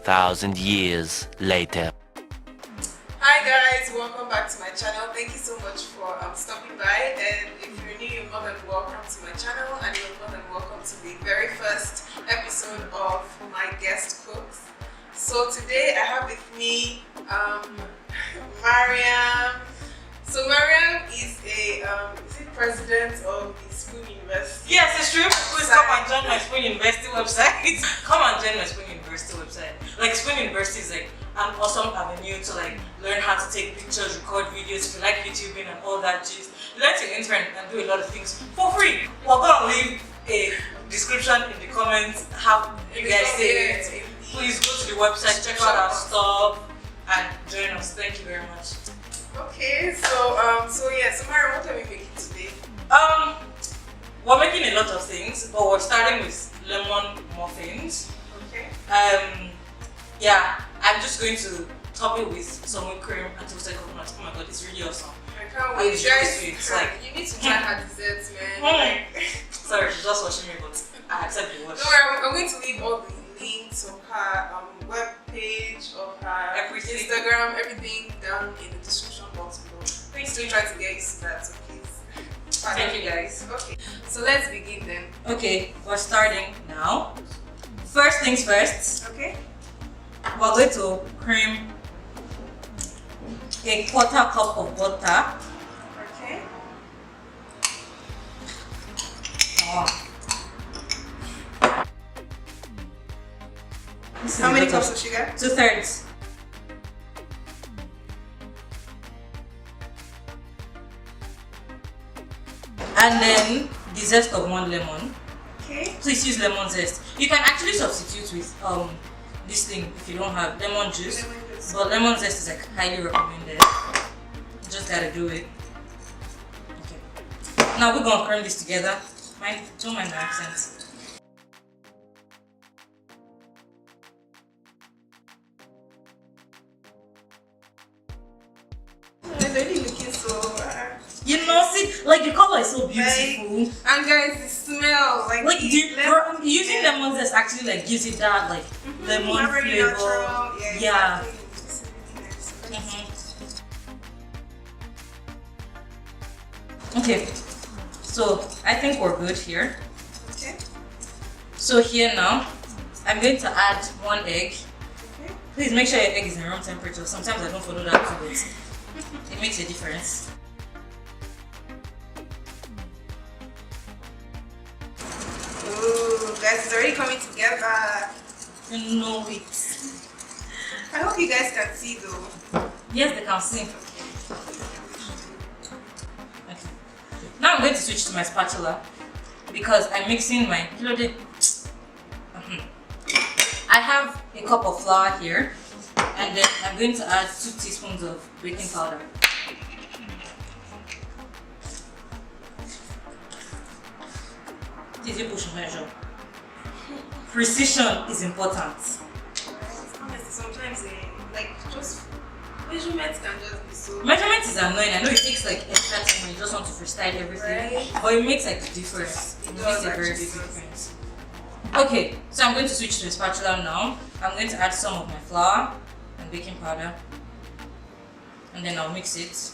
2,000 years later. Hi guys, welcome back to my channel. Thank you so much for stopping by, and if you're new, you're more than welcome to my channel, and you're more than welcome to the very first episode of my guest cooks. So today I have with me Maryam. So Maryam is a president of the Spoon University. Yes, it's true. Please come and join my Spoon University website. Come and join my Spoon University website. Like, Spoon University is like an awesome avenue to like learn how to take pictures, record videos. If you like YouTubing and all that gist, learn to intern and do a lot of things for free. We're gonna leave a description in the comments how you guys say it. Please go to the website, check out our stuff, and join us. Thank you very much. Okay, so Maryam, what are we making today? We're making a lot of things, but we're starting with lemon muffins. Okay. Yeah, I'm just going to top it with some whipped cream and toasted coconut. Oh my god, it's really awesome. I can't wait. It's really sweet. It's like, you need to try her desserts, man. Sorry, she's just watching me, but I accept the watch. Don't worry, I'm going to leave all the links of her web page, of her Everything. Instagram, everything down in the description box below. Please do try to get used to that, so please. Thank you guys. Okay, so let's begin then. Okay, we're starting now. First things first, Okay. we're going to cream a quarter cup of butter. Okay. How many cups of sugar? 2/3. And then the zest of 1 lemon. Okay. Please use lemon zest. You can actually substitute with this thing if you don't have lemon juice. But lemon zest is like highly recommended. You just gotta do it. Okay. Now we're gonna cream this together. Don't mind the accents. It's already looking so. You know, see, like the color is so beautiful. And guys, the smell, like using lemon zest actually like gives it that like lemon flavor. Natural. Yeah. Exactly. Okay, so I think we're good here. Okay. So here now, I'm going to add 1 egg. Okay. Please make sure your egg is in room temperature. Sometimes I don't follow that too, but it makes a difference. Ooh, guys, it's already coming together. You know it. I hope you guys can see though. Yes, they can see. Okay. Now I'm going to switch to my spatula because I'm mixing my I have a cup of flour here, and then I'm going to add 2 teaspoons of baking powder. Easy push measure. Precision is important. Honestly, sometimes just measurements can just be so. Measurement is annoying. I know it takes like extra time when you just want to freestyle everything, Right. but it makes like a difference. It makes a very big difference. Okay, so I'm going to switch to a spatula now. I'm going to add some of my flour and baking powder, and then I'll mix it.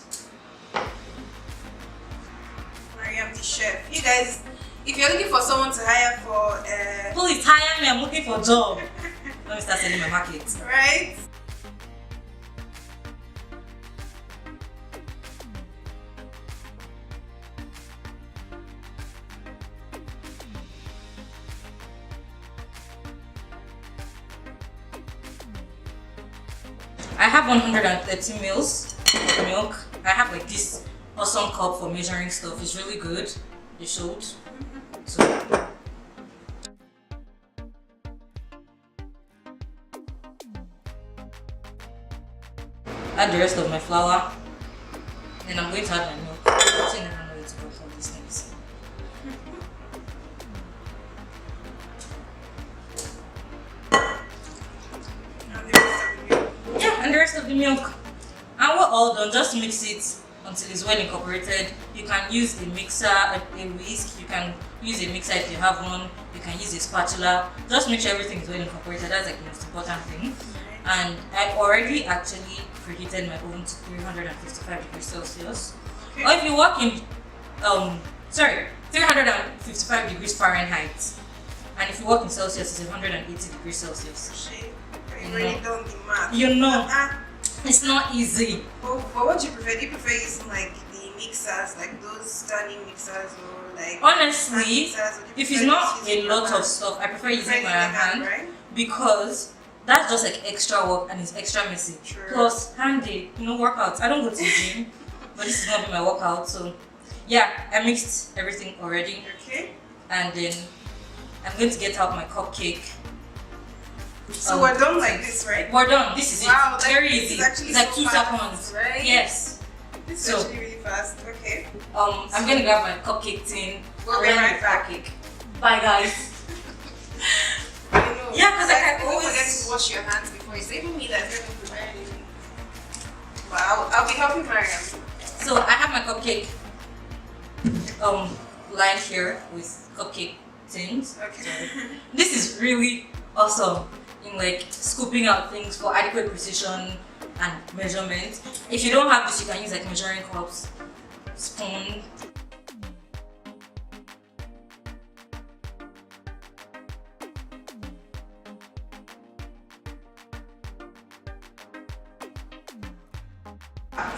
Maryam, the chef. You guys, if you're looking for someone to hire for, Please hire me. I'm looking for a job. Let me start selling my market. right? I have 130 mils of milk. I have like this awesome cup for measuring stuff. It's really good. It showed. So add the rest of my flour. Then I'm going to add my milk. I actually never know where to go for these things. And the rest of the milk. Yeah, and the rest of the milk. And we're all done. Just mix it until it's well incorporated. You can use a mixer, a whisk. You can use a mixer if you have one. You can use a spatula. Just make sure everything is well incorporated. That's like the most important thing. And I already actually preheated my oven to 355 degrees Celsius. Okay. Or if you work in 355 degrees Fahrenheit. And if you work in Celsius, it's 180 degrees Celsius. You really don't do math. You know, it's not easy. But what do you prefer? Do you prefer using like the mixers, like those standing mixers, or like honestly, if it's not a lot of stuff, I prefer using my hand, right? Because that's just like extra work and it's extra messy. True. Plus handy, workouts. I don't go to the gym, but this is gonna be my workout. So yeah, I mixed everything already. Okay. And then I'm going to get out my cupcake. So we're done like this, right? We're done. This is wow, it. Very easy. It's like so 2 seconds. Right? Yes. This is actually really fast. Okay. I'm gonna grab my cupcake tin. We'll be right back. Bye, guys. I know. Yeah, because I can always forget to wash your hands before you say me that's going to prepare anything. Well, I'll be helping Maryam. So I have my cupcake lined here with cupcake tins. Okay. This is really awesome in like scooping out things for adequate precision and measurement. If you don't have this, you can use like measuring cups, spoon.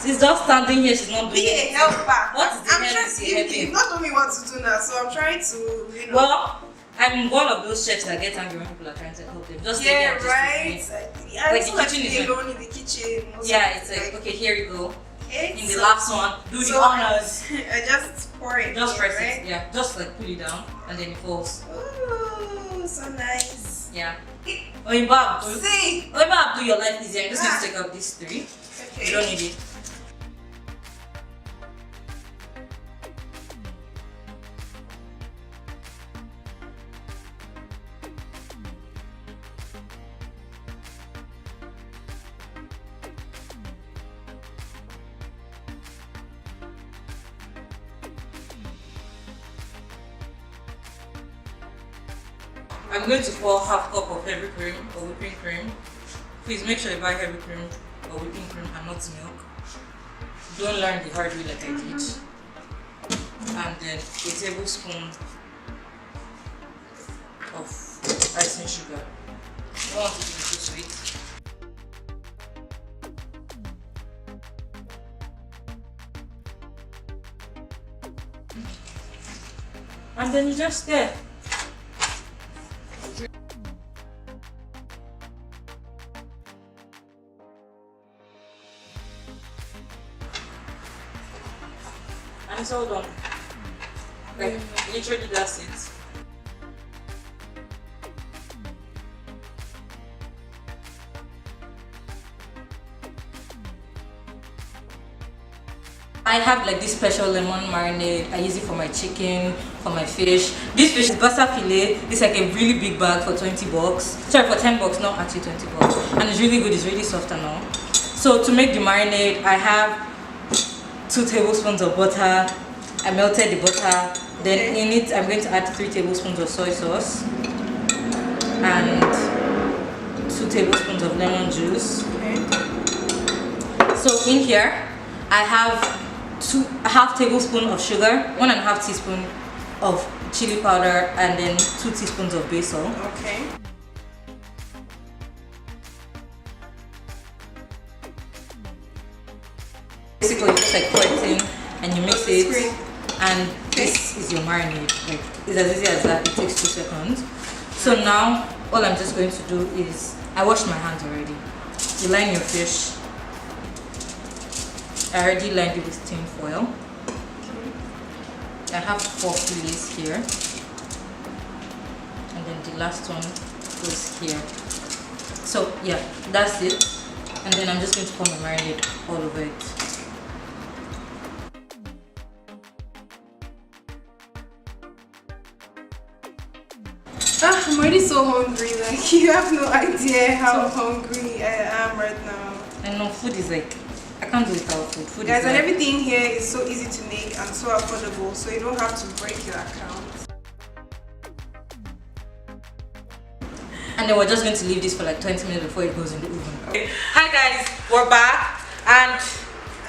She's just standing here, she's not doing Be a helper. What is the hell is helping? You've not told me what to do now, so I'm trying to, Well, I'm one of those chefs that get angry when people are trying to help them. Just yeah, right. Yeah, like the kitchen is alone in the kitchen. Yeah, it's like okay, here you go. Okay, in the last one, do the honors. I just pour it. Just press right? it. Yeah, just like pull it down and then it falls. Ooh, so nice. Yeah. Oimba, see. Oimba, do your life easier. I'm just going to take out these 3. Okay. You don't need it. I'm going to pour half cup of heavy cream or whipping cream. Please make sure you buy heavy cream or whipping cream and not milk. Don't learn the hard way like I did. And then a tablespoon of icing sugar. You don't want it to be too sweet. And then you just stir. And it's all done. Like, literally that's it. I have like this special lemon marinade. I use it for my chicken, for my fish. This fish is Basa Fillet. It's like a really big bag for 20 bucks. Sorry, for 10 bucks, not actually 20 bucks. And it's really good, it's really soft and all. So to make the marinade, I have 2 tablespoons of butter. I melted the butter. Then in it, I'm going to add 3 tablespoons of soy sauce. And 2 tablespoons of lemon juice. So in here, I have a half tablespoon of sugar, 1.5 teaspoon of chili powder, and then 2 teaspoons of basil. Okay. Basically, just like pour it in and you mix it, and this is your marinade. Like, it's as easy as that. It takes 2 seconds. So now, all I'm just going to do is, I washed my hands already. You line your fish. I already lined it with tin foil. I have 4 fillets here, and then the last one goes here. So yeah, that's it. And then I'm just going to pour my marinade all over it. I'm already so hungry. Like, you have no idea how hungry I am right now. I know food is like, I can't do without food. Food Guys, is and life. everything here is so easy to make and so affordable, so you don't have to break your account. And then we're just going to leave this for like 20 minutes before it goes in the oven. Okay. Hi guys, we're back and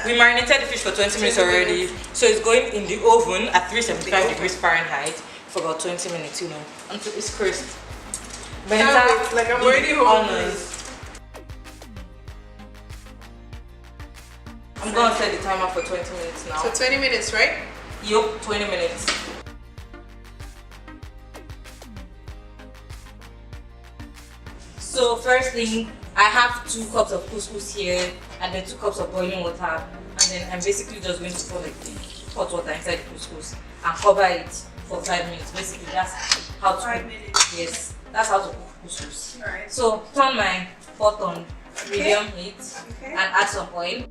we marinated the fish for 20 minutes already. So it's going in the oven at 375 degrees Fahrenheit for about 20 minutes, you know, until it's crisp. Benita, Like I'm already hungry. I'm going to set the timer for 20 minutes now. So 20 minutes, right? Yup, 20 minutes. So first thing, I have 2 cups of couscous here and then 2 cups of boiling water, and then I'm basically just going to pour like the hot water inside the couscous and cover it for 5 minutes. Basically, that's how to 5 minutes. Yes, that's how to cook couscous. Alright. So turn my pot on medium heat Okay. and add some oil.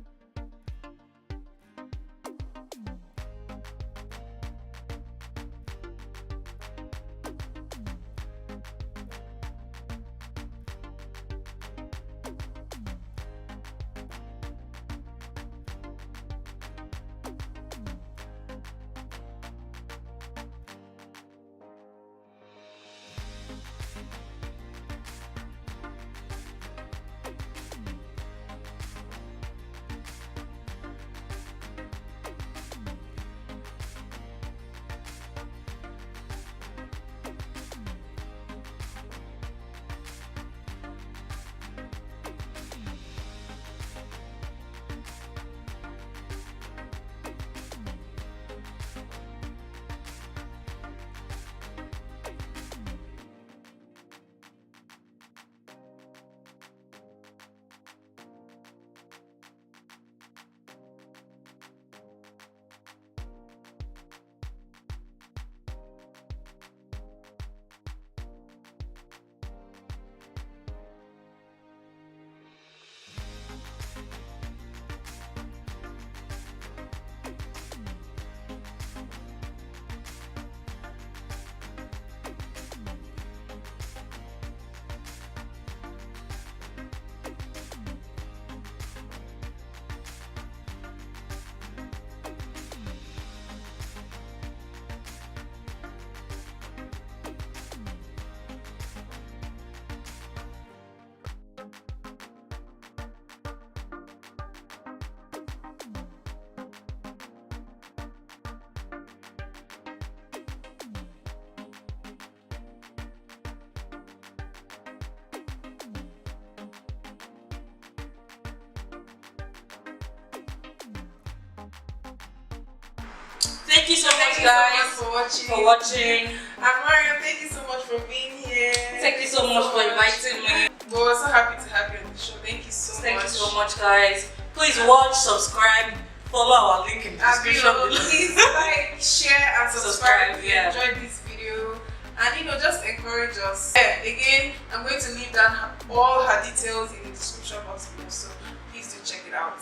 Thank you so much, guys, for watching. And Maryam, thank you so much for being here. thank you so much for inviting me. We're so happy to have you on the show. Thank you so much. Thank you so much, guys. Please watch, subscribe, follow our link in the description below. Please like, share, and subscribe if you yeah. enjoyed this video. And just encourage us. Yeah, again, I'm going to leave down all her details in the description box below, so please do check it out.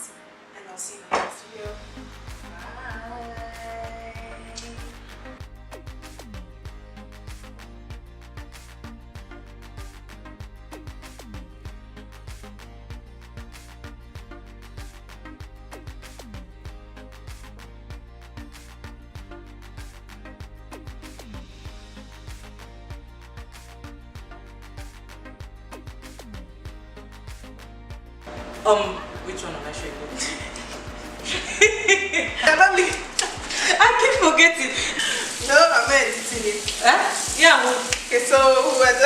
And I'll see you in the next video. Bye. Which one am I showing you? I keep forgetting. No, I'm editing it. Huh? Yeah, Okay, so who was